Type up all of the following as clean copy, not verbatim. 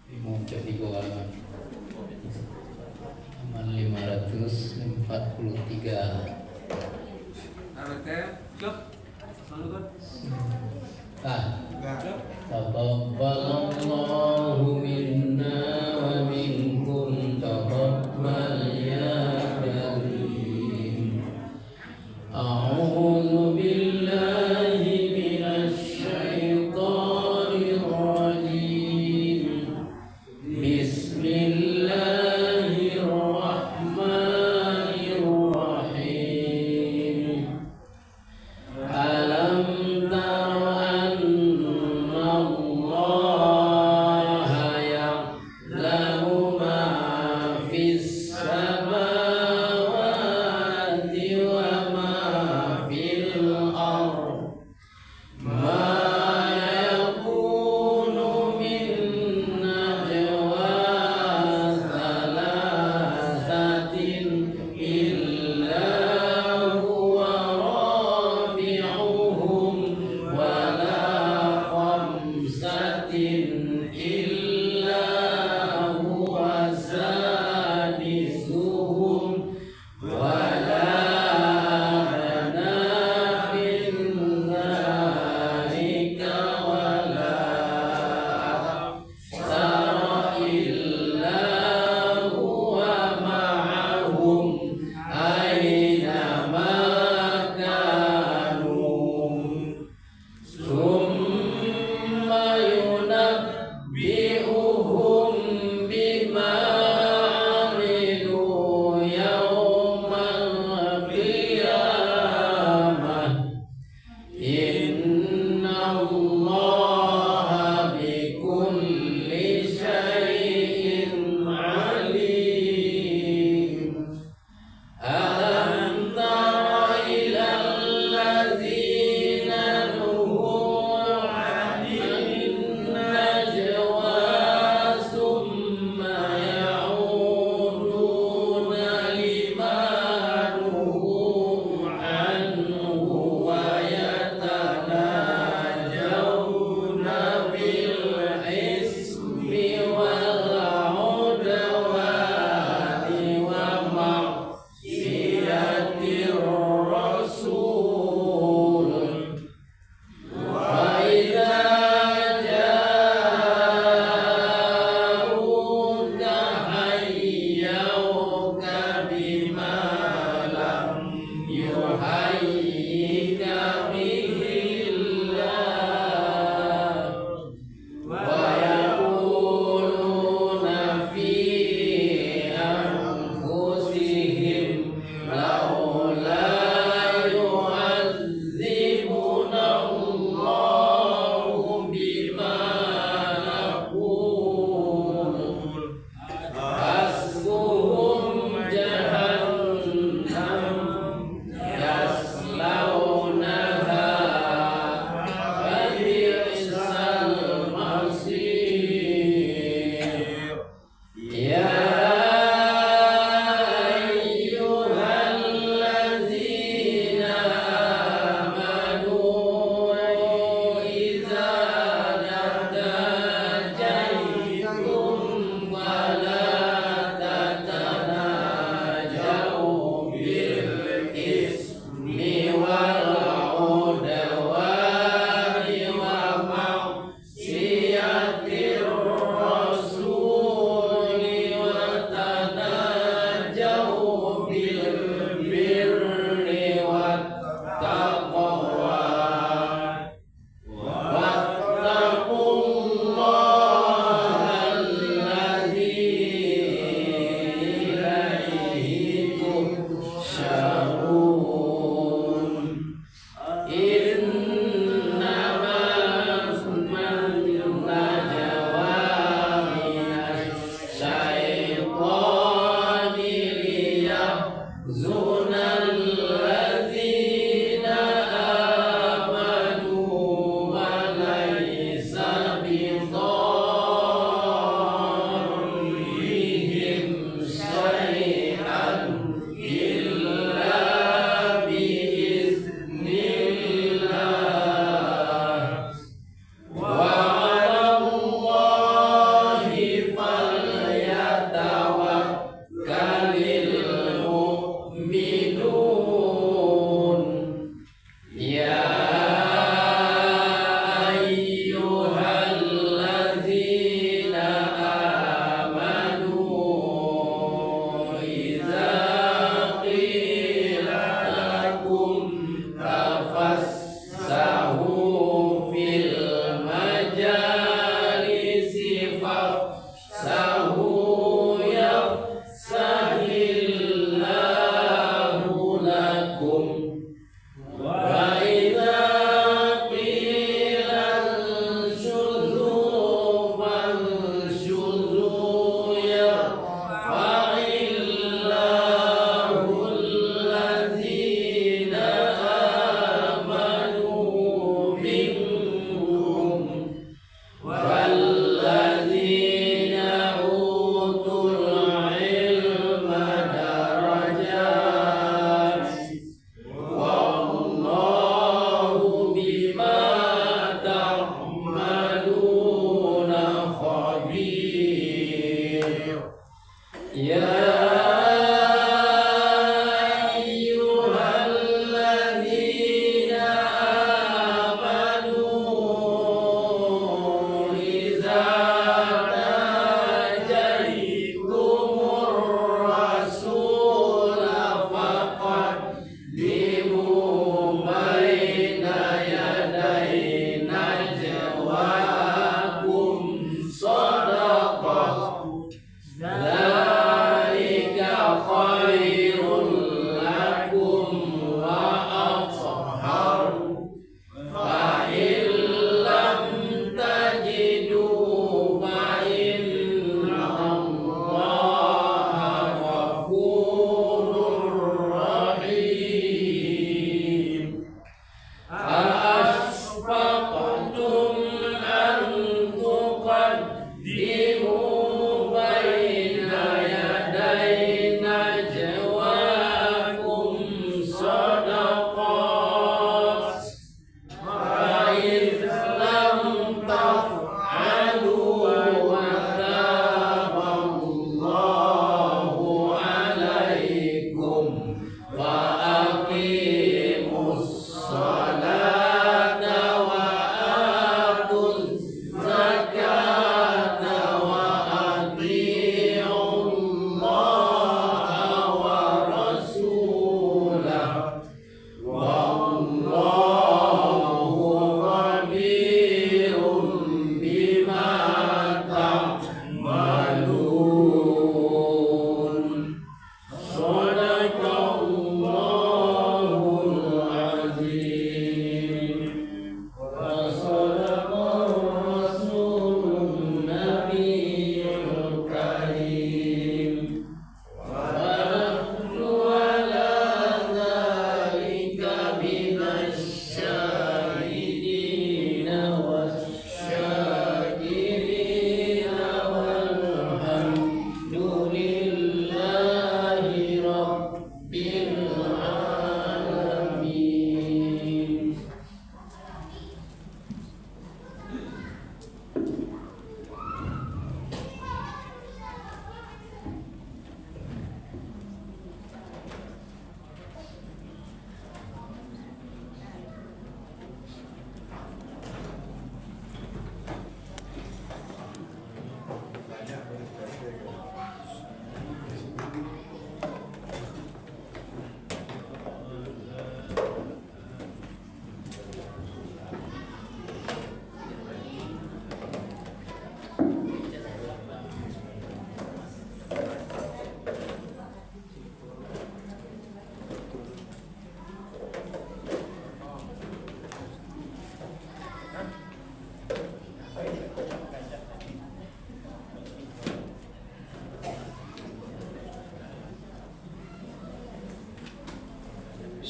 Muncul di bawah halaman 543. Taqabbalallahu minna wa minkum taqabbal ya karim. A'udzu billahi minasy syaithanir rajim. Bismillahirrahmanirrahim. Alam tara anna Allaha ya'lamu ma fis samawati wa ma fil ardh. Ma yakunu min najwa thalathatin illa huwa rabi'uhum wala khamsatin illa huwa sadisuhum wala adna min dzalika wala aktsara illa huwa ma'ahum aina ma kanu summa yunabbi'uhum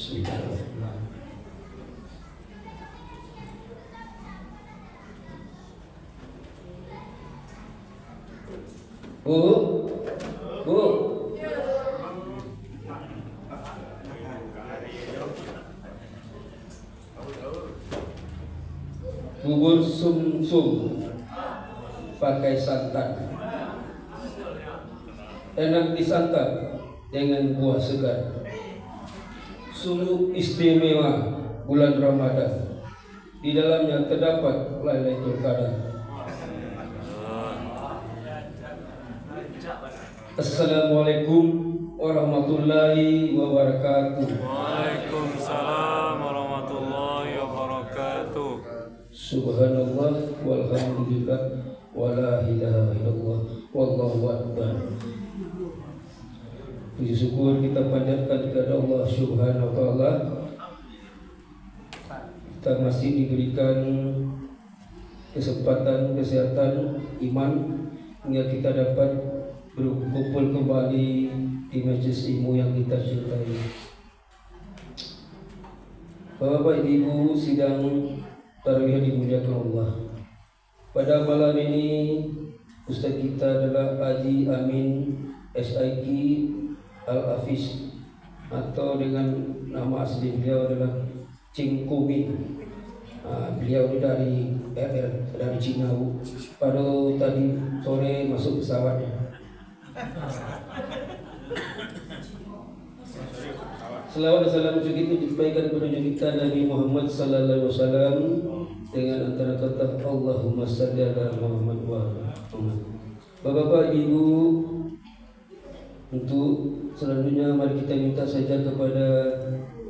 Bismillahirrahmanirrahim. Bu, Bu. Bubur sum-sum pakai santan, enak disantap dengan buah segar. Sungguh istimewa bulan Ramadan, di dalamnya terdapat Lailatul Qadar. Assalamualaikum warahmatullahi wabarakatuh. Waalaikumsalam warahmatullahi wabarakatuh. Subhanallah walhamdulillah wala ilaha illallah wallahu akbar. Puji syukur kita panjatkan kepada Allah Subhanahu wa taala. Kita masih diberikan kesempatan, kesehatan, iman hingga kita dapat berkumpul kembali di majelis ilmu yang kita cintai. Bapak Ibu sidang tarawih dimuliakan Allah. Pada malam ini Ustaz kita adalah Haji Amin SIQ Al-Hafiz, atau dengan nama asli beliau adalah Cing Kumin. Beliau ini dari Cina. Baru tadi sore masuk pesawat. Selawat dan salam itu disampaikan kepada kita Nabi Muhammad sallallahu alaihi wasallam dengan antara kata Allahumma shalli ala Muhammad wa ala Muhammad. Bapak Ibu, untuk selanjutnya mari kita minta saja kepada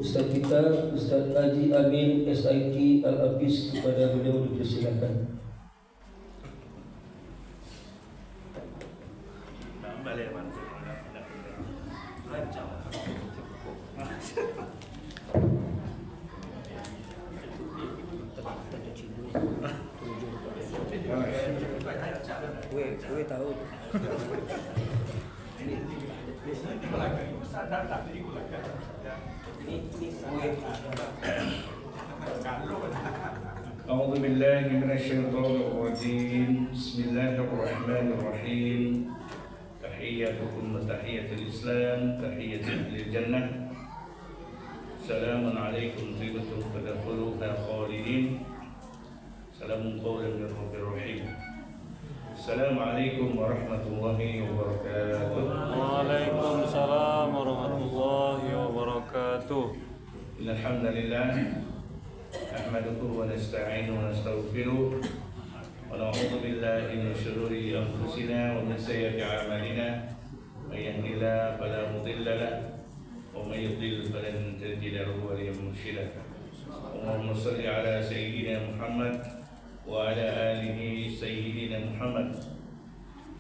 Ustaz kita, Ustaz Haji Amin SIQ Al-Hafiz, kepada beliau dipersilakan. Gue tahu. أعوذ بالله من الشيطان الرجيم. بسم الله الرحمن الرحيم. تحياتكم وتحية الإسلام، تحية أهل الجنة. سلام عليكم طيبة فادخلوها خالدين. سلام قولا من رب رحيم. السلام عليكم ورحمة الله وبركاته. Waalaikumsalam warahmatullahi wabarakatuh. إن الحمد لله نحمده ونستعينه ونستغفره ونعوذ بالله من شرور أنفسنا ومن سيئات أعمالنا. من يهد الله فلا مضل له ومن يضلل فلن تجد له وليا مرشدا. اللهم صل على سيدنا محمد وعلى آله سيدنا محمد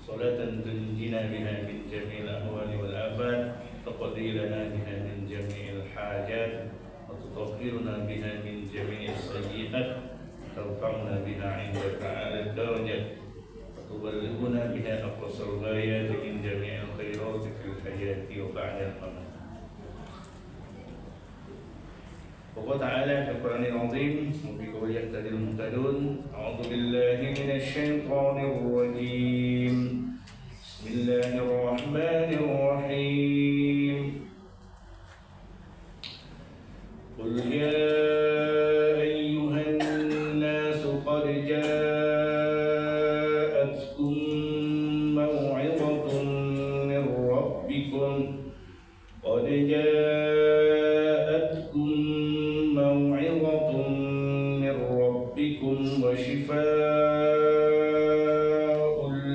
صلاة تنجينا بها من جميع الأهوال والآفات، تقضي لنا بها من جميع الحاجات، وتطهرنا بها من جميع السيئات، ترفعنا بها عندك أعلى الدرجات، وتبلغنا بها أقصى الغايات من جميع الخيرات في الحياة وبعد الممات. وقال تعالى في القرآن العظيم وبقول يهتدي المهتدون: أعوذ بالله من الشيطان الرجيم. بسم الله الرحمن الرحيم. قل يا أيها الناس قد جاءتكم موعظة من ربكم وشفاء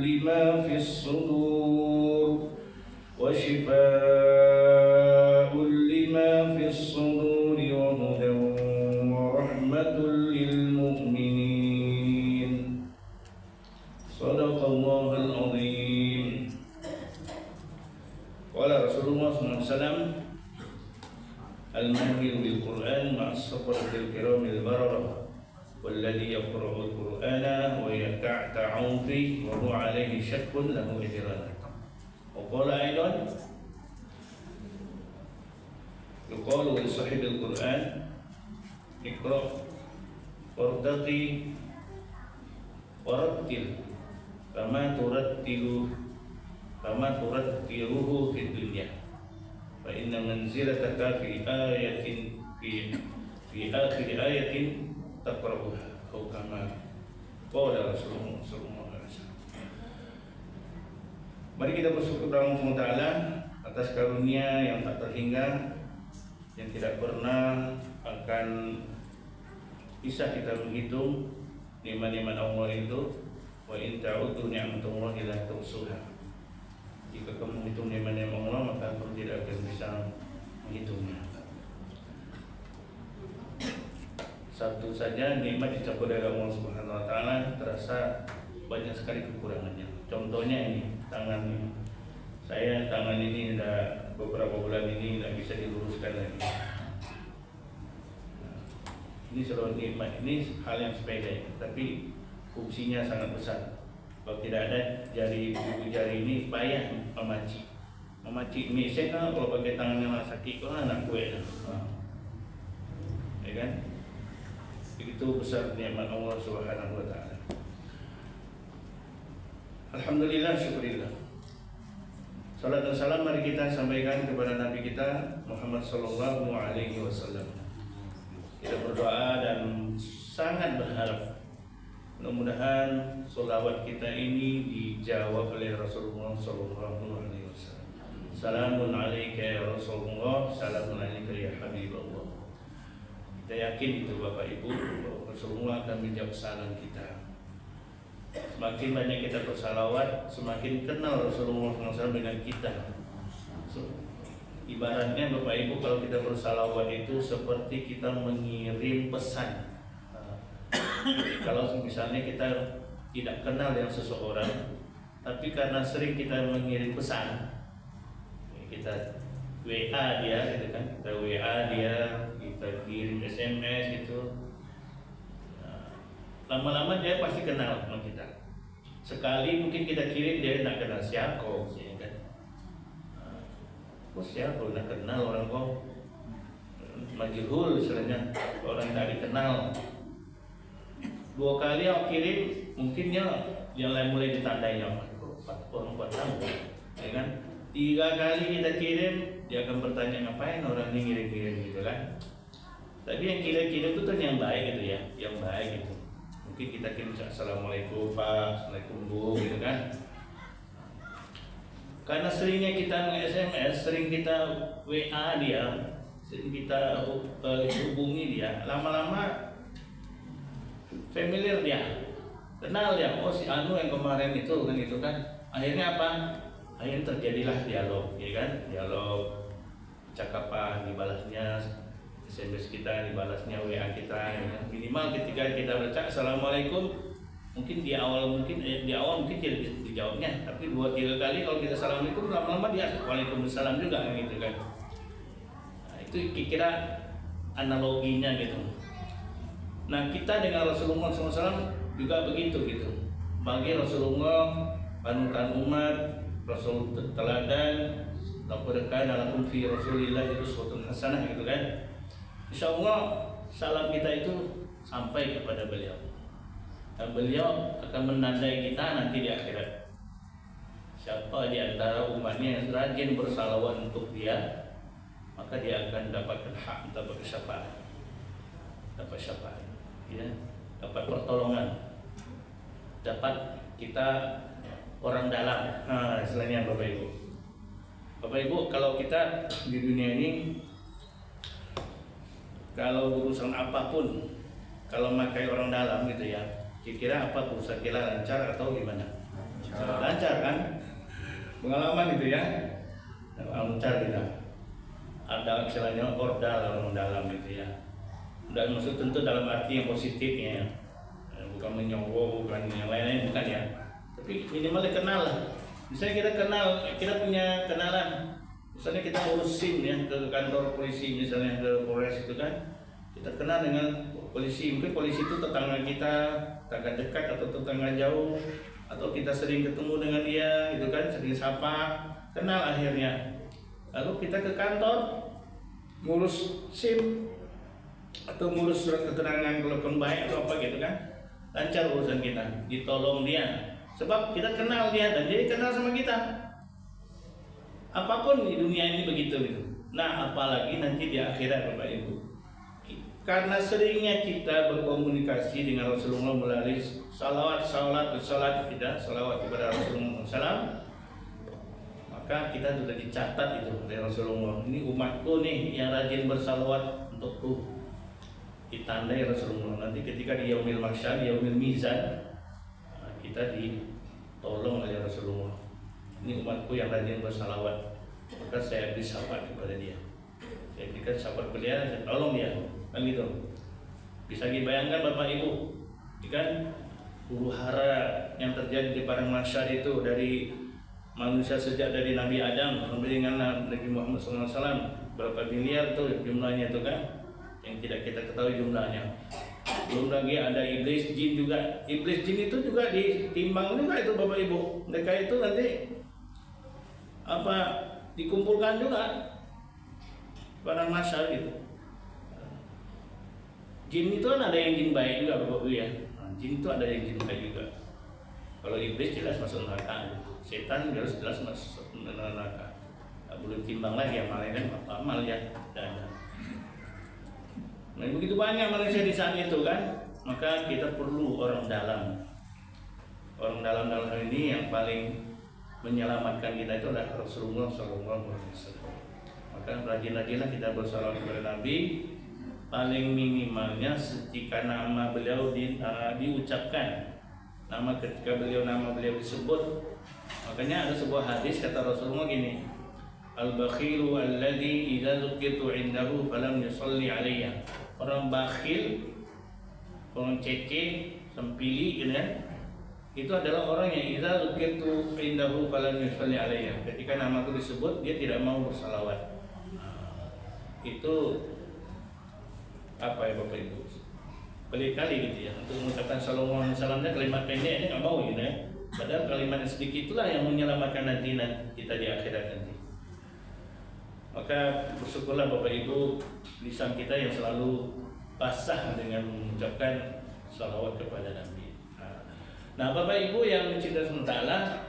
لما في الصدور وهدى ورحمة للمؤمنين. صدق الله العظيم. قال رسول الله صلى الله عليه وسلم: الماهر بالقرآن مع السفرة الكرام البررة، والذي يقرأ القرآن ويتعتع فيه وهو عليه شك له أجران. وقال أيضا: yuqalu li sahibil Qur'an iqra wartaqi warattil kama turattiluhu fid dunya fa inna manzilataka fi ayatin fi akhir ayatin taqra'uha atau kama qala Rasulullah sallallahu alaihi wasallam. Mari kita bersyukur kepada Allah Taala atas karunia yang tak terhingga, yang tidak pernah akan bisa kita menghitung nikmat-nikmat Allah itu. Wa in ta'uddu ni'matallahi la tuhsuha. Jika kamu menghitung nikmat-nikmat Allah, maka kamu tidak akan bisa menghitungnya. Satu saja nikmat dicapai dari Allah Subhanahu wa taala terasa banyak sekali kekurangannya. Contohnya ini, tangan ini. Saya tangan ini sudah beberapa bulan ini tidak bisa diluruskan lagi. Ini selalu nikmat, ini hal yang sepele, tapi fungsinya sangat besar. Kalau tidak ada ibu jari ini payah memaci mie. Saya kan kalau pakai tangan yang sakit, kok anak gue, ya kan? Begitu besar nikmat Allah Subhanahu wa taala. Alhamdulillah, syukurillah. Salat dan salam mari kita sampaikan kepada Nabi kita Muhammad sallallahu alaihi wasallam. Kita berdoa dan sangat berharap mudah-mudahan sholawat kita ini dijawab oleh Rasulullah sallallahu alaihi wasallam. Salamun alaika ya Rasulullah, salamun alaika ya Habibullah. Kita yakin itu Bapak Ibu, Rasulullah akan menjawab salam kita. Semakin banyak kita bersalawat, semakin kenal Rasulullah SAW dengan kita. Ibaratnya Bapak Ibu, kalau kita bersalawat itu seperti kita mengirim pesan. Kalau misalnya kita tidak kenal dengan seseorang, tapi karena sering kita mengirim pesan, kita WA dia, gitu kan? Kita WA dia, kita kirim SMS gitu. Lama-lama dia pasti kenal sama kita. Sekali mungkin kita kirim dia tidak kenal siapa, ya kan? Kok siapa tidak kenal orang kok majhul istilahnya, orang tidak dikenal. 2 kali yang kirim mungkin dia yang mulai ditandai orang 4 tahun, ya kan? 3 kali kita kirim dia akan bertanya ngapain orang ini ngirim-ngirim gitu kan? Tapi yang kirim-kirim itu kan yang baik gitu ya, yang baik gitu. Mungkin kita kirim assalamualaikum Pak, assalamualaikum Bu, gitu kan? Karena seringnya kita nge-SMS, sering kita WA dia, sering kita hubungi dia, lama-lama familiar dia, kenal dia. Oh si Anu yang kemarin itu kan gitu kan? Akhirnya apa? Akhirnya terjadilah dialog, ya kan? Dialog, percakapan, dibalasnya SMS kita, dibalasnya WA kita, ya. Minimal ketika kita baca assalamualaikum, mungkin di awal mungkin tidak dijawabnya, tapi 2-3 kali kalau kita assalamualaikum, lama-lama dia waalaikumsalam juga gitu kan. Nah, itu kira analoginya gitu. Nah kita dengan Rasulullah SAW juga begitu gitu. Bagi Rasulullah panutan umat, Rasul teladan, laqad kana lakum fi Rasulillah uswatun hasanah gitu kan. Insyaallah salam kita itu sampai kepada beliau. Dan beliau akan menandai kita nanti di akhirat. Siapa di antara umatnya yang rajin bersalawat untuk dia, maka dia akan dapatkan hak, dapat syafaat. Dapat syafaat, ya, dapat pertolongan. Dapat kita orang dalam. Nah, istilahnya Bapak Ibu. Bapak Ibu, kalau kita di dunia ini, kalau urusan apapun, kalau memakai orang dalam gitu ya, kira-kira apa urusan kita lancar atau gimana? Lancar kan? Pengalaman gitu ya, lancar gitu. Ada istilahnya ordal orang dalam gitu ya. Dan maksud tentu dalam arti yang positifnya ya. Bukan menyogok, bukan yang lain-lain, bukan ya. Tapi minimal dikenal lah. Misalnya kita kenal, kita punya kenalan. Misalnya kita urusin ya ke kantor polisi, misalnya ke Polres itu kan, kita kenal dengan polisi. Mungkin polisi itu tetangga kita, tetangga dekat atau tetangga jauh, atau kita sering ketemu dengan dia, gitu kan, sering sapa, kenal akhirnya. Lalu kita ke kantor, ngurus SIM atau ngurus surat keterangan kelakuan baik atau apa gitu kan, lancar urusan kita, ditolong dia sebab kita kenal dia dan dia kenal sama kita. Apapun di dunia ini begitu gitu. Nah, apalagi nanti di akhirat Bapak Ibu. Karena seringnya kita berkomunikasi dengan Rasulullah melalui salawat kita, salawat kepada Rasulullah SAW, maka kita sudah dicatat itu oleh Rasulullah. Ini umatku nih yang rajin bersalawat untukku, ditandai Rasulullah. Nanti ketika di yaumil mahsyar, yaumil mizan, kita ditolong oleh Rasulullah. Ini umatku yang rajin bersalawat, maka saya beri syafaat kepada dia. Saya berikan syafaat beliau, saya tolong dia, kan gitu. Bisa dibayangkan Bapak Ibu, kan huru hara yang terjadi di padang mahsyar itu dari manusia sejak dari Nabi Adam sampai dengan Nabi Muhammad SAW, berapa miliar tuh jumlahnya itu kan, yang tidak kita ketahui jumlahnya. Belum lagi ada iblis jin juga. Iblis jin itu juga ditimbang juga itu Bapak Ibu. Mereka itu nanti dikumpulkan juga pada masa gitu. Jin itu kan ada yang jin baik juga Bapak Ibu ya. Jin itu ada yang jin baik juga. Kalau iblis jelas masuk neraka, setan jelas masuk neraka. Belum timbang lagi amalnya kan, amal ya. Nah, begitu banyak manusia di saat itu kan, maka kita perlu orang dalam. Orang dalam hal ini yang paling menyelamatkan kita itu adalah Rasulullah SAW. Maka rajin-rajinlah kita bersalawat kepada Nabi. Paling minimalnya jika nama beliau diucapkan, ketika nama beliau disebut. Makanya ada sebuah hadis kata Rasulullah gini, al-bakhilu alladhi idza dzukirtu indahu falam yusalli alayya. Orang bakhil, orang cece, sempili gitu kan, itu adalah orang yang idza dzukirtu indahu falam yusalli alayya. Ketika namaku disebut dia tidak mau bersalawat. Itu apa ya Bapak Ibu? Pelik kali gitu ya untuk mengucapkan sallallahu alaihi wasallamnya, kalimat pendek ini nggak mau gitu ya. Padahal kalimat yang sedikit itulah yang menyelamatkan nanti kita di akhirat nanti. Maka bersyukurlah Bapak Ibu, lisan kita yang selalu basah dengan mengucapkan salawat kepada Nabi. Nah Bapak Ibu yang mencintai sementara,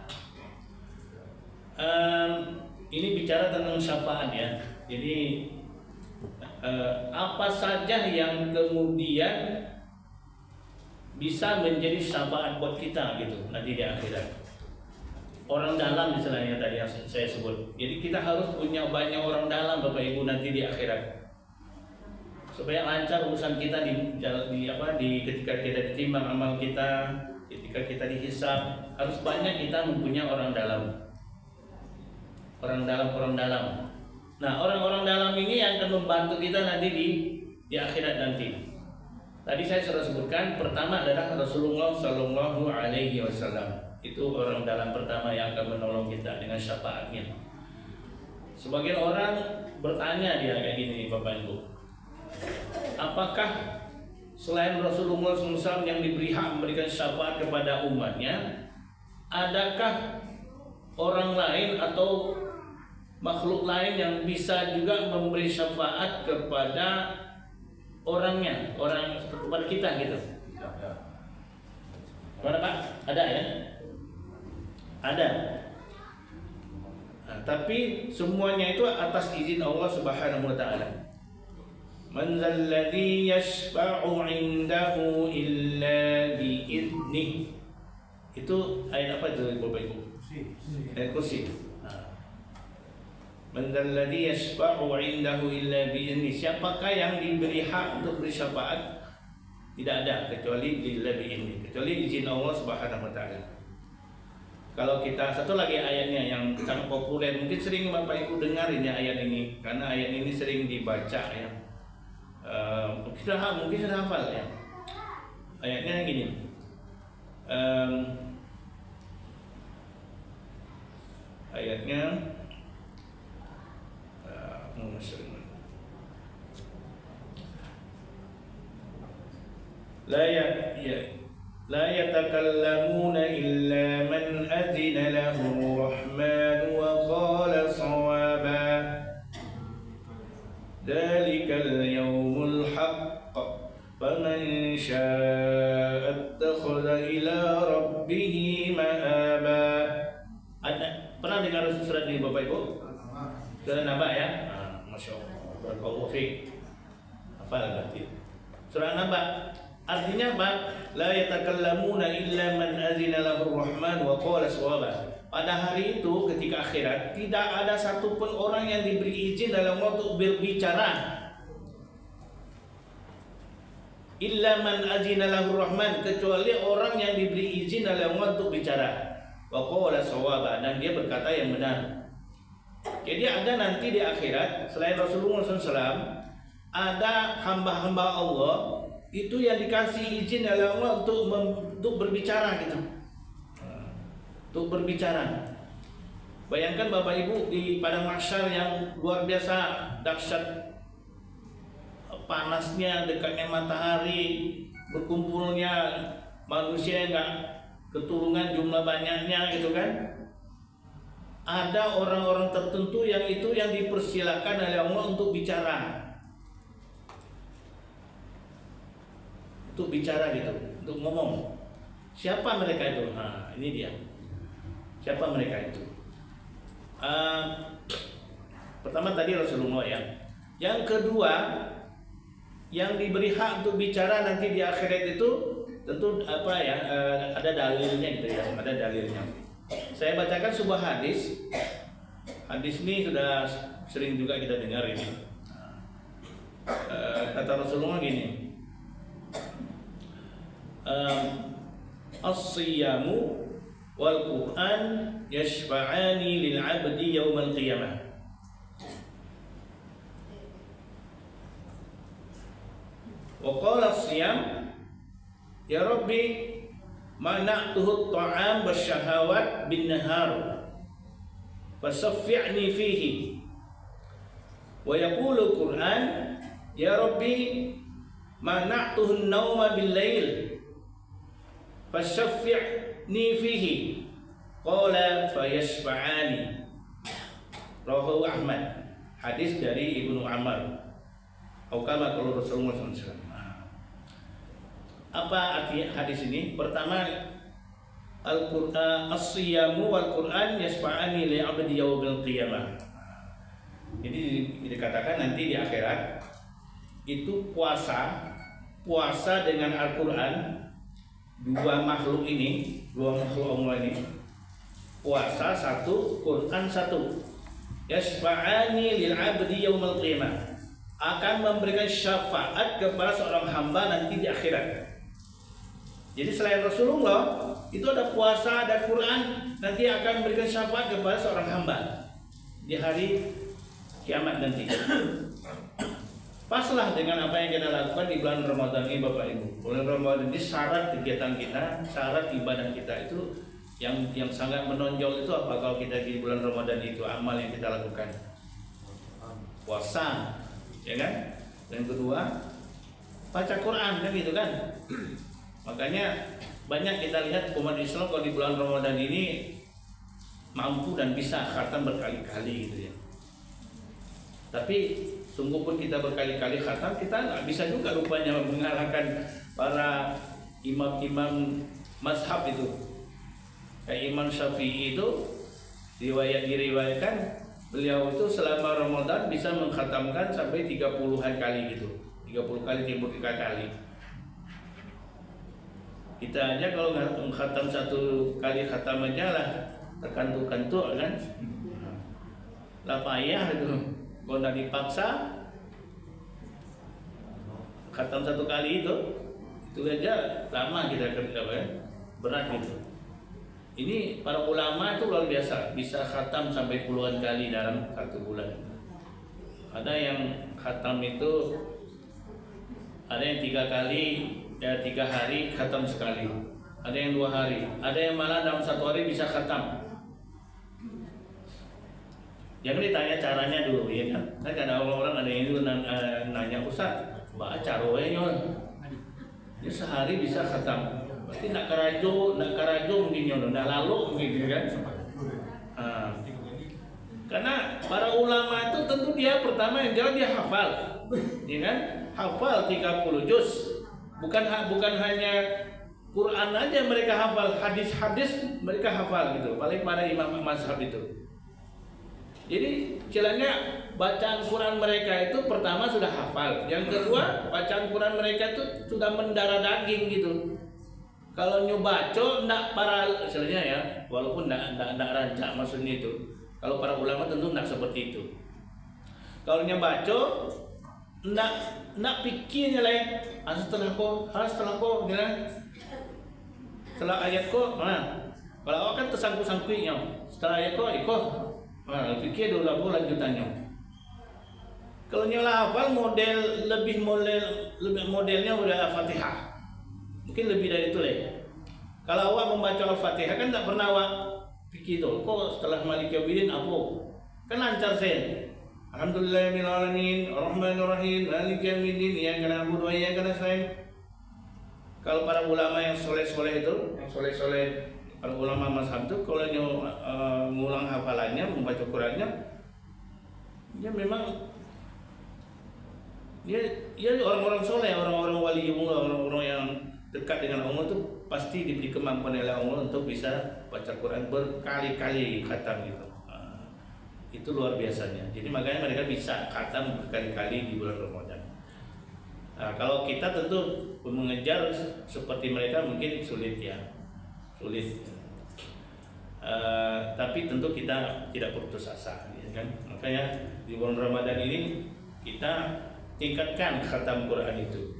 ini bicara tentang syafaat ya. Jadi apa saja yang kemudian bisa menjadi syafaat buat kita gitu nanti di akhirat. Orang dalam misalnya tadi yang saya sebut. Jadi kita harus punya banyak orang dalam Bapak Ibu nanti di akhirat. Supaya lancar urusan kita ketika kita ditimbang amal kita, ketika kita dihisab, harus banyak kita mempunyai orang dalam. Orang dalam. Nah, orang-orang dalam ini yang akan membantu kita nanti di akhirat nanti. Tadi saya sudah sebutkan, pertama adalah Rasulullah Sallallahu Alaihi Wasallam. Itu orang dalam pertama yang akan menolong kita dengan syafaatnya. Sebagian orang bertanya dia kayak gini Bapak Ibu, apakah selain Rasulullah SAW yang diberi hak memberikan syafaat kepada umatnya, adakah orang lain atau makhluk lain yang bisa juga memberi syafaat kepada orangnya, kepada kita gitu? Mana Pak? Ada ya? Ada. Nah, tapi semuanya itu atas izin Allah Subhanahu wa taala. Man dzalladzi yashfa'u 'indahu illa bi'idnih. Itu ayat apa itu Bapak Ibu? Ayat kursi. Man dzalladzi yashfa'u 'indahu illa bi'idnih. Siapakah yang diberi hak untuk bersyafaat? Tidak ada kecuali illa bi'idnih, kecuali izin Allah Subhanahu wa taala. Kalau kita satu lagi ayatnya yang sangat populer, mungkin sering Bapak Ibu dengar ini ayat ini karena ayat ini sering dibaca ya. Mungkin sudah hafal ya. Ayatnya gini. Ayatnya لا يتكلمون إلا من أذن له الرحمن وقال صوابا. dengar surat ini Bapak Ibu? Surat Naba ya? Masya Allah. Barakallahu fiik. Hafal berarti. Surah Naba artinya apa? La yatakallamuna illa man azina lahu rahman wa qala shawaba. Pada hari itu ketika akhirat tidak ada satupun orang yang diberi izin dalam untuk berbicara. Illa man azina lahu rahman, kecuali orang yang diberi izin dalam untuk bicara. Wa qala shawaba, dan dia berkata yang benar. Jadi ada nanti di akhirat selain Rasulullah SAW ada hamba-hamba Allah itu yang dikasih izin oleh Allah untuk berbicara gitu, untuk berbicara. Bayangkan Bapak Ibu di padang mahsyar yang luar biasa dahsyat, panasnya, dekatnya matahari, berkumpulnya manusia yang nggak ketulungan jumlah banyaknya gitu kan. Ada orang-orang tertentu yang itu yang dipersilakan oleh Allah untuk bicara. Untuk bicara gitu, untuk ngomong. Siapa mereka itu? Nah, ini dia. Siapa mereka itu? Pertama tadi Rasulullah ya. Yang kedua, yang diberi hak untuk bicara nanti di akhirat itu tentu apa ya? Ada dalilnya gitu ya, ada dalilnya. Saya bacakan sebuah hadis. Hadis ini sudah sering juga kita dengar ini. Kata Rasulullah gini. As-siyamu wal Qur'an yashfa'ani lil 'abdi yaumal qiyamah. Wa qala as-siyam ya Rabbi mana'tuhu at-ta'am wasyahawat bin nahar fasaffi'ni fihi. Wa yaqulu Qur'an ya Rabbi mana'tuhu an-nawma bil lail fasaffi'ni fihi. Qala fayashfa'ani. Rawahu Ahmad. Hadis dari Ibnu Amr. Atau kama kalau Rasulullah SAW. Apa arti hadis ini? Pertama, Al-Qur'an as-siyamu wal Qur'an yashfa'ani li 'abdi yaumil qiyamah. Jadi dikatakan nanti di akhirat itu puasa dengan Al-Qur'an, dua makhluk Allah ini, puasa satu, Qur'an satu. Yashfa'ani lil 'abdi yaumil qiyamah, akan memberikan syafaat kepada seorang hamba nanti di akhirat. Jadi selain Rasulullah itu ada puasa, ada Quran, nanti akan memberikan syafaat kepada seorang hamba di hari kiamat nanti. Paslah dengan apa yang kita lakukan di bulan Ramadan ini Bapak Ibu. Bulan Ramadan ini syarat kegiatan kita, syarat ibadah kita itu yang sangat menonjol itu apa kalau kita di bulan Ramadan itu amal yang kita lakukan? Puasa, ya kan? Dan kedua, baca Quran kan gitu kan? Makanya banyak kita lihat umat Islam kalau di bulan Ramadan ini mampu dan bisa khatam berkali-kali gitu ya. Tapi sungguh pun kita berkali-kali khatam, kita nggak bisa juga rupanya mengalahkan para imam-imam mazhab itu. Kayak Imam Syafi'i itu diriwayatkan beliau itu selama Ramadan bisa mengkhatamkan sampai 30-an kali gitu. 30 kali, 33 kali. Kita aja kalau mengkhatam satu kali khatam aja lah terkantuk-kantuk kan. Lah payah itu. Kalau nggak dipaksa khatam satu kali itu aja lama kita kerja kan. Berat gitu. Ini para ulama itu luar biasa, bisa khatam sampai puluhan kali dalam satu bulan. Ada yang khatam itu ada yang 3 kali, ya 3 hari khatam sekali. Ada yang 2 hari, ada yang malah dalam 1 hari bisa khatam. Jangan ditanya caranya dulu ya kan. Kan ada orang-orang ada yang itu nanya Ustaz, baca rohnya dia sehari bisa khatam. Berarti nak karajo mungkin nyono, nak lalu mungkin kan. Karena para ulama itu tentu dia pertama yang jelas dia hafal, ya kan? Hafal 30 juz. Bukan hanya Quran aja mereka hafal, hadis-hadis mereka hafal gitu. Paling para imam mazhab itu. Jadi istilahnya bacaan Quran mereka itu pertama sudah hafal, yang kedua bacaan Quran mereka itu sudah mendarah daging gitu. Kalau nyobaco ndak para istilahnya ya, walaupun ndak rancak maksudnya itu. Kalau para ulama tentu ndak seperti itu. Kalau nyobaco ndak pikirnya lah. Setelah kok, setelah ayat kok, kalau awak kan tersangkut-sangkutnya. Setelah ayat kok, pikir dulu apa lanjutannya. Kalau nyola hafal modelnya udah Al-Fatihah. Mungkin lebih dari itu lah. Kalau awak membaca Al-Fatihah kan tak pernah awak pikir tuh, kok setelah Maliki Yaumiddin apa? Kan lancar saya. Alhamdulillahirabbil alamin, Arrahmanirrahim, Maliki Yaumiddin, iyyaka na'budu wa iyyaka nasta'in. Kalau para ulama yang soleh-soleh itu, yang soleh-soleh para ulama mazhab itu kalau ngulang hafalannya, membaca Qurannya, dia memang dia orang-orang soleh, orang-orang waliullah, orang-orang yang dekat dengan Allah itu pasti diberi kemampuan oleh Allah untuk bisa baca Quran berkali-kali khatam gitu. Itu luar biasanya. Jadi makanya mereka bisa khatam berkali-kali di bulan Ramadan. Kalau kita tentu mengejar seperti mereka mungkin sulit ya, sulit. Tapi tentu kita tidak putus asa, ya kan? Makanya di bulan Ramadan ini kita tingkatkan khatam Quran itu,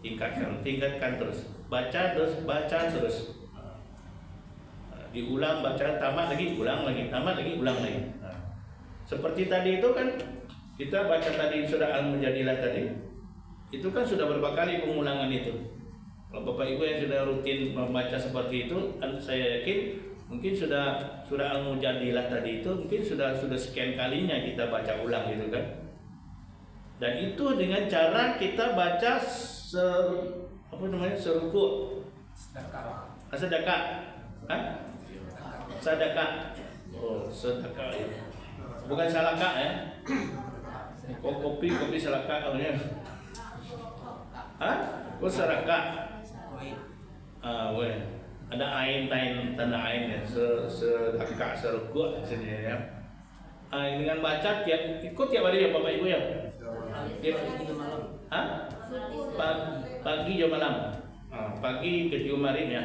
tingkatkan terus, baca terus, diulang, baca, tamat lagi, ulang lagi, tamat lagi, ulang lagi. Seperti tadi itu kan kita baca tadi surah Al-Mujadilah tadi, itu kan sudah berapa kali pengulangan itu. Kalau Bapak Ibu yang sudah rutin membaca seperti itu, saya yakin mungkin sudah surah Al-Mujadilah tadi itu mungkin sudah sekian kalinya kita baca ulang gitu kan. Dan itu dengan cara kita baca seruku sedekah. Sedekah. Oh, sedekah ya. Bukan salakah ya. Kopi salakah namanya. Oh, sedekah. Ada ain tanda ain ya. Sedekah seruku sini ya. Dengan baca ikut tiap hari ya Bapak Ibu ya. Pagi jam malam. Pagi ke kemarin ya.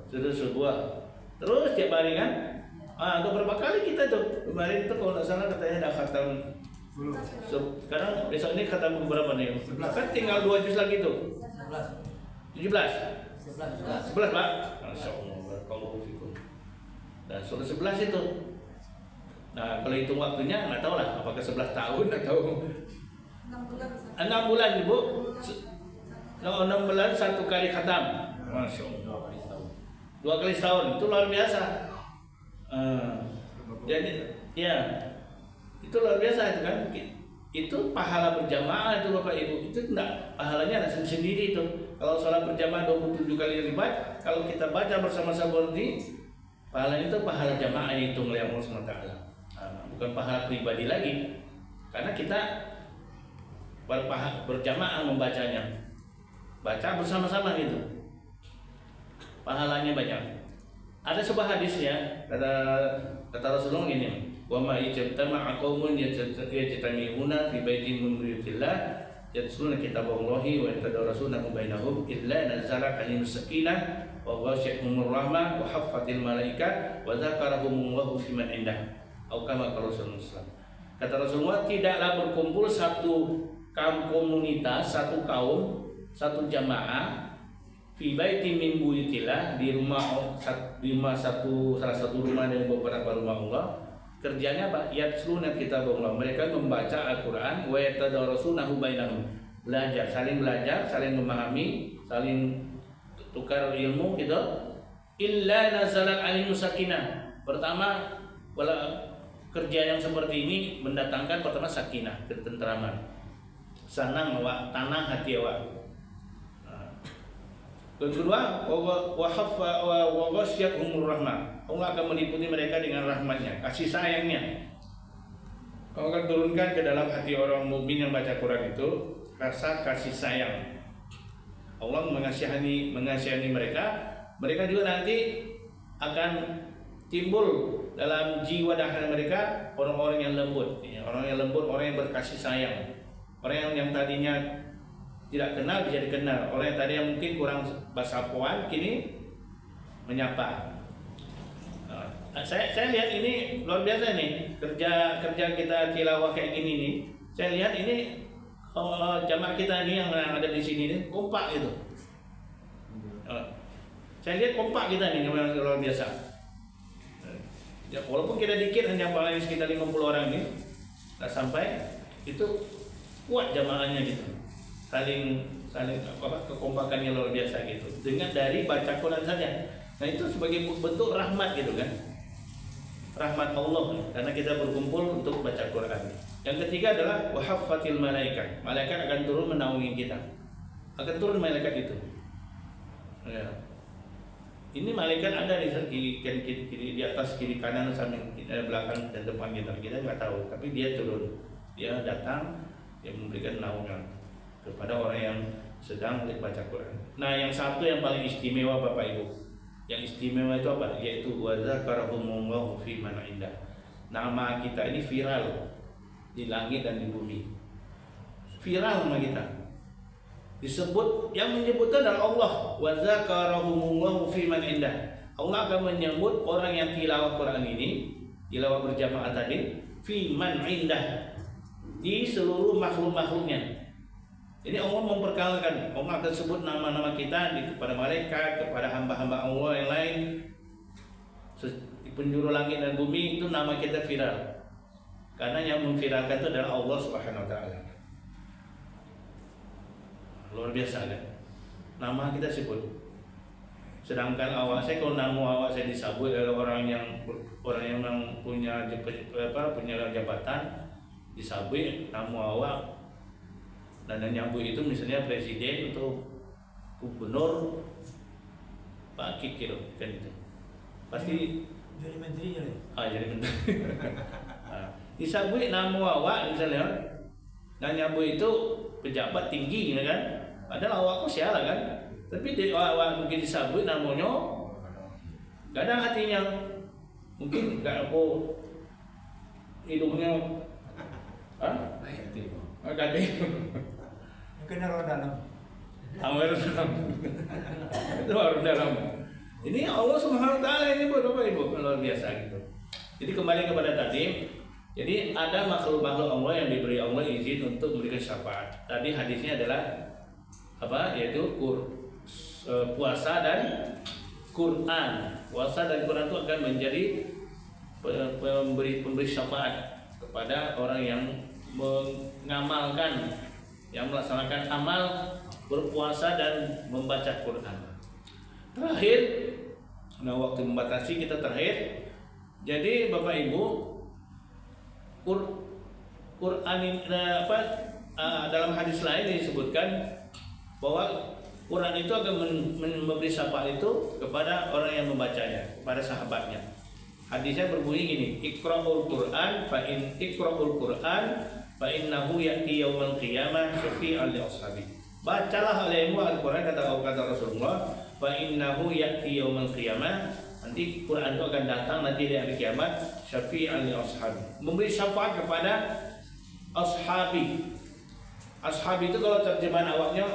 Sudah subuh. Terus tiap hari kan. Ada berapa kali kita tuh. Kemarin itu kalau nggak salah katanya dah khatam. Sekarang besok ini khatam berapa nih? Kan tinggal 2 juz lagi tuh. 17. 11 Pak. Masyaallah barakallahu fikum. Nah, sudah 11 itu. Nah, kalau hitung waktunya nggak tahu lah apakah 11 tahun atau 6 bulan Ibu. 6 bulan 1 kali khatam. Masya Allah. 2 kali setahun itu luar biasa. Jadi ya itu luar biasa itu kan. Itu pahala berjamaah itu Bapak Ibu. Itu enggak pahalanya ada sendiri itu. Kalau sholat berjamaah 27 kali lipat, kalau kita baca bersama-sama ini pahalanya itu pahala jamaah itu oleh Allah SWT. Bukan pahala pribadi lagi. Karena kita berjamaah membacanya, baca bersama-sama gitu, pahalanya banyak. Ada sebuah hadis ya, kata Rasulullah ini, wa ma ijtama'a qaumun yajtami'una fi baitin min buyutillah yatluna kitaballahi wa yatadarasunahu bainahum illa nazala 'alaihis sakinah wa ghashiyatuhumur rahmah wa haffatil malaika wa dzakarahumullahu fi man indah. Atau kama Rasulullah. Kata Rasulullah, tidaklah berkumpul satu komunitas, satu kaum, satu jamaah fi baitin min buyutillah, di rumah salah satu rumah dari beberapa rumah Allah. Kerjanya yatluna kitaballah, mereka membaca Al-Qur'an, wa yatadarasunahu bainahum, belajar, saling memahami, saling tukar ilmu gitu. Illa nazalat alaihim sakinah. Pertama, kerja yang seperti ini mendatangkan pertama sakinah, ketenteraman. Senang awak, tanang hati awak. Kedua, wa ghasyiyatuhumur rahmah. Allah akan meliputi mereka dengan rahmatnya, kasih sayangnya. Allah akan turunkan ke dalam hati orang mukmin yang baca Quran itu rasa kasih sayang. Allah mengasihani mereka. Mereka juga nanti akan timbul dalam jiwa dan hati mereka orang-orang yang lembut, ya, orang yang lembut, orang yang berkasih sayang, orang yang tadinya tidak kenal bisa dikenal, orang yang tadinya mungkin kurang basapuan kini menyapa. Saya lihat ini luar biasa nih, kerja kita tilawah kayak gini nih. Saya lihat ini jamaah kita ini yang ada di sini nih kompak gitu. Saya lihat kompak kita nih memang luar biasa. Ya, walaupun kita dikit hanya paling sekitar 50 orang nih, tak sampai itu kuat jamaahnya gitu. Saling kekompakannya luar biasa gitu. Dengan dari baca Quran saja. Nah itu sebagai bentuk rahmat gitu kan. Rahmat Allah karena kita berkumpul untuk baca Quran. Yang ketiga adalah wahaffatil malaikat. Malaikat akan turun menaungi kita. Akan turun malaikat itu. Ya. Ini malaikat ada di kiri di atas, kiri kanan, samping, belakang dan depan kita nggak tahu. Tapi dia turun, dia datang, dia memberikan naungan kepada orang yang sedang membaca Quran. Nah, yang satu yang paling istimewa Bapak Ibu, yang istimewa itu apa? Yaitu wa dzakarahumullahu fi man indah. Nama kita ini viral di langit dan di bumi. Viral nama kita. Disebut, yang menyebutnya adalah Allah. Wa dzakarahumullahu fi man indah. Allah akan menyebut orang yang tilawah Quran ini, tilawah berjamaah tadi, fi man indah, di seluruh makhluk-makhluknya. Jadi Allah memperkenalkan, Allah akan sebut nama-nama kita kepada malaikat, kepada hamba-hamba Allah yang lain. Di penjuru langit dan bumi itu nama kita viral. Karena yang memviralkan itu adalah Allah Subhanahu wa taala. Luar biasa kan? Nama kita sebut. Sedangkan awak saya, kalau nama awak saya disebut oleh orang yang punya jabatan, disebut nama awak, dan yang nyambut itu misalnya presiden atau gubernur, Pak Kik gitu kan itu. Pasti jadi menteri ya. Jadi menteri. Disebut nama awak misalnya, dan nyambut itu pejabat tinggi kan. Padahal awakku siapa kan, tapi di awak mungkin disebut namanya, kadang hatinya mungkin nggak apa hidungnya, kadang Mungkin orang dalam. Amir dalam, itu orang dalam. Ini Allah Subhanahu wa taala ini Bapak Ibu luar biasa gitu. Jadi kembali kepada tadi. Jadi ada makhluk-makhluk Allah yang diberi Allah izin untuk memberikan syafaat. Tadi hadisnya adalah apa? Yaitu puasa dan Quran. Puasa dan Quran itu akan menjadi pemberi syafaat kepada orang yang mengamalkan, yang melaksanakan amal berpuasa dan membaca Quran. Terakhir, nah waktu membatasi kita terakhir. Jadi Bapak Ibu, Quran ini dalam hadis lain disebutkan bahwa Quran itu akan memberi syafaat itu kepada orang yang membacanya, kepada sahabatnya. Hadisnya berbunyi gini, Iqra'ul Quran fa innahu ya'ti yaumal qiyamah syafi'an li ashabi. Bacalah olehmu Al-Quran, kata Rasulullah, fa innahu ya'ti yaumal qiyamah, nanti Quran itu akan datang nanti di hari kiamat, syafi'an li ashabi, memberi syafaat kepada ashabi. Ashabi itu kalau terjemahan awaknya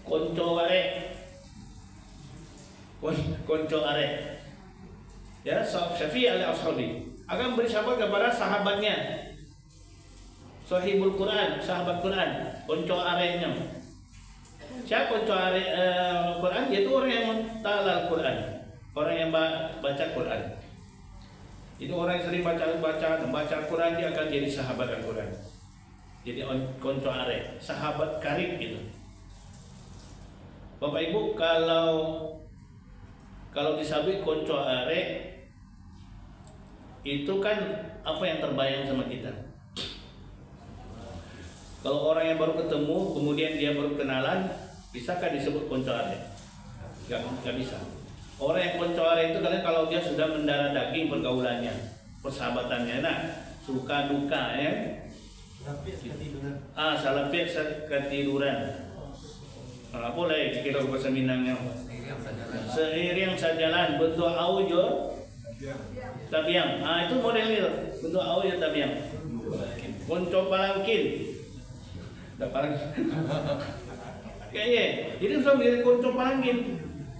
konco arek, ya, syafi'an li ashabi, akan beri syafaat kepada sahabatnya. Sahibul Quran, sahabat Quran, konco areknya. Siapa konco arek Quran? Yaitu orang yang mentalal Quran, orang yang baca Quran. Itu orang yang sering membaca Quran, dia akan jadi sahabat Al-Quran. Jadi konco arek, sahabat karib gitu. Bapak Ibu, kalau disebut konco arek, itu kan apa yang terbayang sama kita? Kalau orang yang baru ketemu, kemudian dia baru kenalan, bisakah disebut konco arek? Gak bisa. Orang yang konco arek itu kalian kalau dia sudah mendarah daging pergaulannya, persahabatannya, nah suka duka ya. Salapit ketiduran. Boleh kita bahasa Minangnya. Seiring sejalan bentuk aujo tabiang. Itu modelnya bentuk aujo tabiang. Konco palangkin. Tak palangkin. Kayaknya. Jadi sudah menjadi konco palangkin.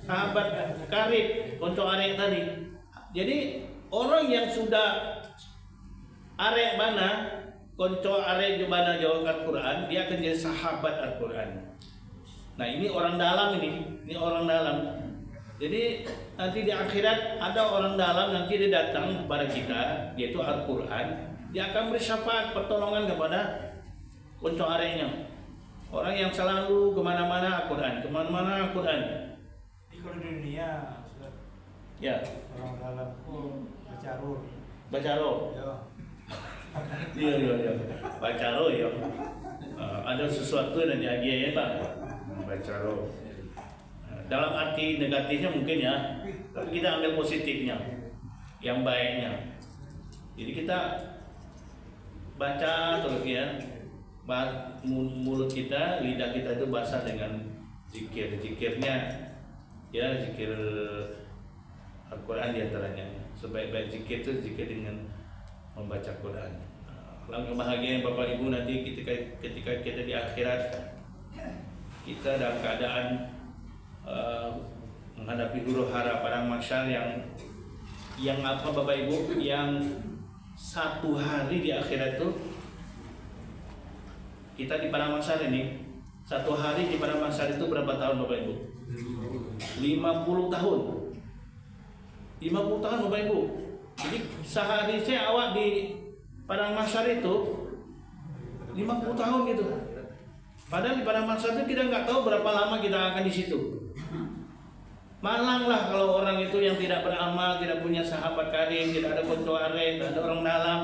Sahabat karib, konco arek tadi. Jadi orang yang sudah arek mana, konco arek jubana jawab Al-Quran, dia akan jadi sahabat Al-Quran. Nah ini orang dalam ini orang dalam. Jadi nanti di akhirat ada orang dalam nanti dia datang kepada kita, yaitu Al-Quran. Dia akan beri syafaat pertolongan kepada konco areknya. Orang yang selalu kemana-mana Al-Quran, kemana-mana Al-Quran. Di kalau di dunia Ya, orang dalam baca roh. baca roh. Ya. Iya. Baca roh ya. Ada sesuatu yang diajarkan Pak. Baca roh. Dalam arti negatifnya mungkin ya, tapi kita ambil positifnya, yang baiknya. Jadi kita baca terus ya, mulut kita, lidah kita itu basah dengan zikirnya, ya zikir Al-Quran diantaranya. Sebaik-baik zikir itu zikir dengan membaca Quran. Langkah bahagia Bapak Ibu nanti ketika kita di akhirat, kita dalam keadaan menghadapi huru hara padang mahsyar yang apa Bapak Ibu, yang satu hari di akhirat itu kita di padang mahsyar ini, satu hari di padang mahsyar itu berapa tahun Bapak Ibu? 50 tahun. 50 tahun Bapak Ibu. Jadi sehari saya awak di padang mahsyar itu 50 tahun gitu. Padahal di padang mahsyar itu kita nggak tahu berapa lama kita akan di situ. Malanglah kalau orang itu yang tidak beramal, tidak punya sahabat karib, tidak ada konco arek, tidak ada orang dalam.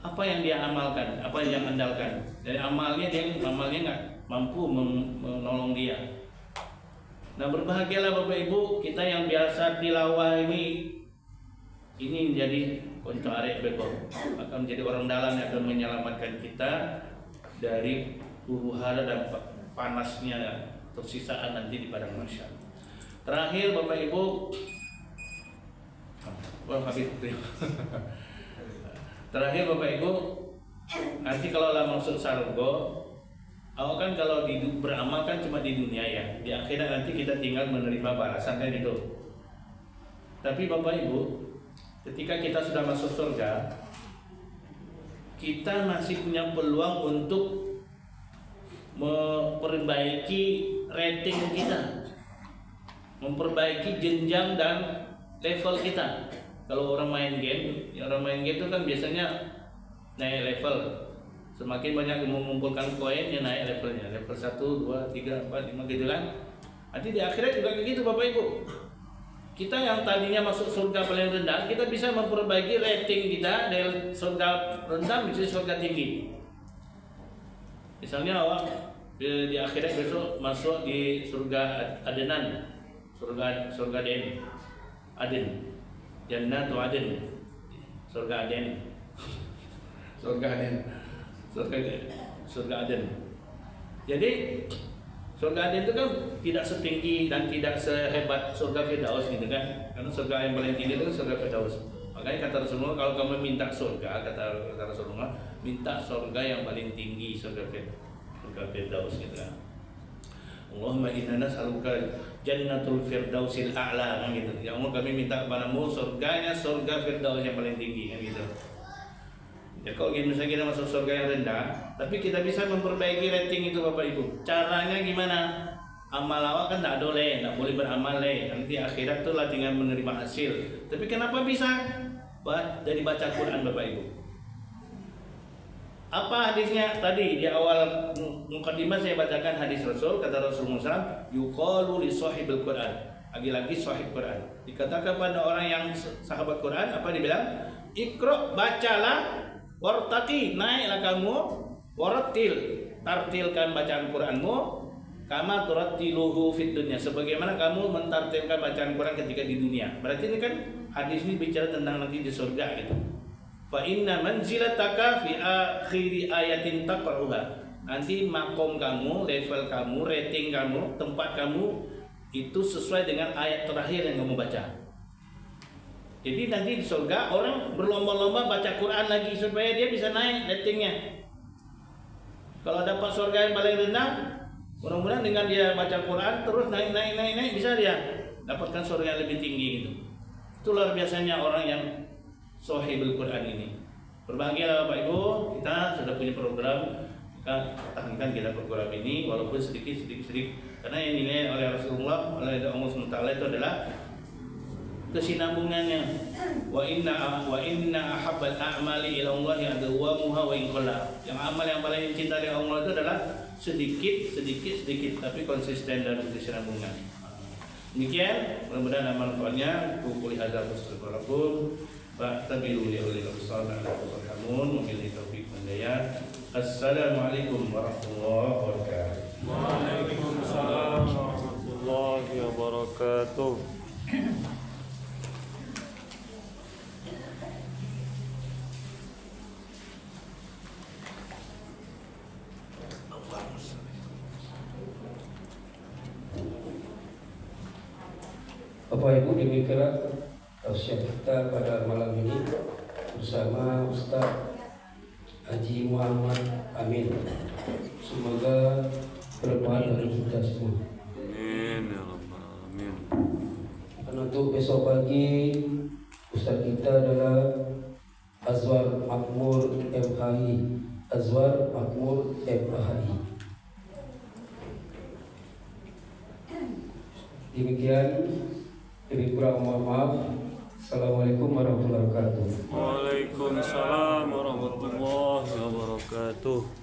Apa yang dia amalkan, apa yang dia andalkan. Dari amalnya nggak mampu menolong dia. Nah berbahagialah Bapak Ibu, kita yang biasa tilawah ini menjadi konco arek beko, akan menjadi orang dalam yang akan menyelamatkan kita dari huru hara dan panasnya tersisaan nanti di padang mahsyar. Terakhir Bapak Ibu, terakhir Bapak Ibu, nanti kalau lah masuk surga, awak kan kalau beramal kan cuma di dunia ya, di akhirat nanti kita tinggal menerima balasan kan itu. Tapi Bapak Ibu, ketika kita sudah masuk surga, kita masih punya peluang untuk memperbaiki rating kita, memperbaiki jenjang dan level kita. Kalau orang main game itu kan biasanya naik level. Semakin banyak mengumpulkan koin, ya naik levelnya. Level 1, 2, 3, 4, 5 gitu kan. Nanti di akhirat juga kayak gitu Bapak Ibu. Kita yang tadinya masuk surga paling rendah, kita bisa memperbaiki rating kita dari surga rendah menjadi surga tinggi. Misalnya awak di akhirat besok masuk di surga Adenan, surga Aden, Jannatu Aden, surga Aden, surga Aden. Jadi surga Aden itu kan tidak setinggi dan tidak sehebat surga Firdaus gitu kan, karena surga yang paling tinggi itu surga Firdaus. Makanya kata Rasulullah, kalau kamu minta surga, kata Rasulullah, minta surga yang paling tinggi, surga Firdaus gitu kan. Allahumma inna nas'aluka jannatul firdausil a'la kan gitu. Ya Allah, kami minta kepadamu surganya surga Firdaus yang paling tinggi kan gitu. Ya kalau misalnya kita masuk surga yang rendah, tapi kita bisa memperbaiki rating itu Bapak Ibu. Caranya gimana? Amal awak kan tak boleh beramal nanti akhirat tuh lah tinggal menerima hasil. Tapi kenapa bisa? Dari baca Quran Bapak Ibu. Apa hadisnya tadi di awal mukadimah saya bacakan hadis Rasul, kata Rasulullah SAW, yuqalu li sahibil Quran, lagi-lagi sahib Quran. Dikatakan pada orang yang sahabat Quran, apa dibilang? Iqra, bacalah, wartaqi, naiklah kamu, warattil, tartilkan bacaan Quranmu, kama turattiluhu fid dunya, sebagaimana kamu mentartilkan bacaan Quran ketika di dunia. Berarti ini kan hadis ini bicara tentang nanti di surga gitu. Fa inna manzilataka fi akhiri ayatin taqra'uha. Nanti makom kamu, level kamu, rating kamu, tempat kamu itu sesuai dengan ayat terakhir yang kamu baca. Jadi nanti di surga orang berlomba-lomba baca Quran lagi supaya dia bisa naik ratingnya. Kalau dapat surga yang paling rendah, mudah-mudahan dengan dia baca Quran terus naik bisa dia dapatkan surga yang lebih tinggi gitu. Itu luar biasanya orang yang sahibul Quran ini. Berbahagialah Bapak Ibu, kita sudah punya program. Kita tahankan kita program ini walaupun sedikit karena yang dinilai oleh Rasulullah oleh Allah SWT itu adalah kesinambungannya. Wa inna ahabbal a'mali ila Allah adwamuha wa in qalla. Yang amal yang paling dicintai oleh Allah itu adalah sedikit tapi konsisten dan berkesinambungan. Demikian, mudah-mudahan amal manfaatnya. Qul hadza wastaghfirullakum wa tabiru li ulil absar la'allakum turhamun. Wabillahi taufiq wal hidayah. Assalamualaikum warahmatullahi wabarakatuh. Waalaikumsalam warahmatullahi wabarakatuh. Bapak Ibu, demikianlah tausiah kita pada malam ini bersama Ustaz Haji Muhammad Amin. Semoga bermanfaat bagi kita semua. Amin ya rabbal alamin. Dan untuk besok pagi Ustaz kita adalah Azwar Makmur MHI. Azwar Makmur MHI. Demikian, lebih kurang mohon maaf. Assalamualaikum warahmatullahi wabarakatuh. Waalaikumsalam warahmatullahi wabarakatuh.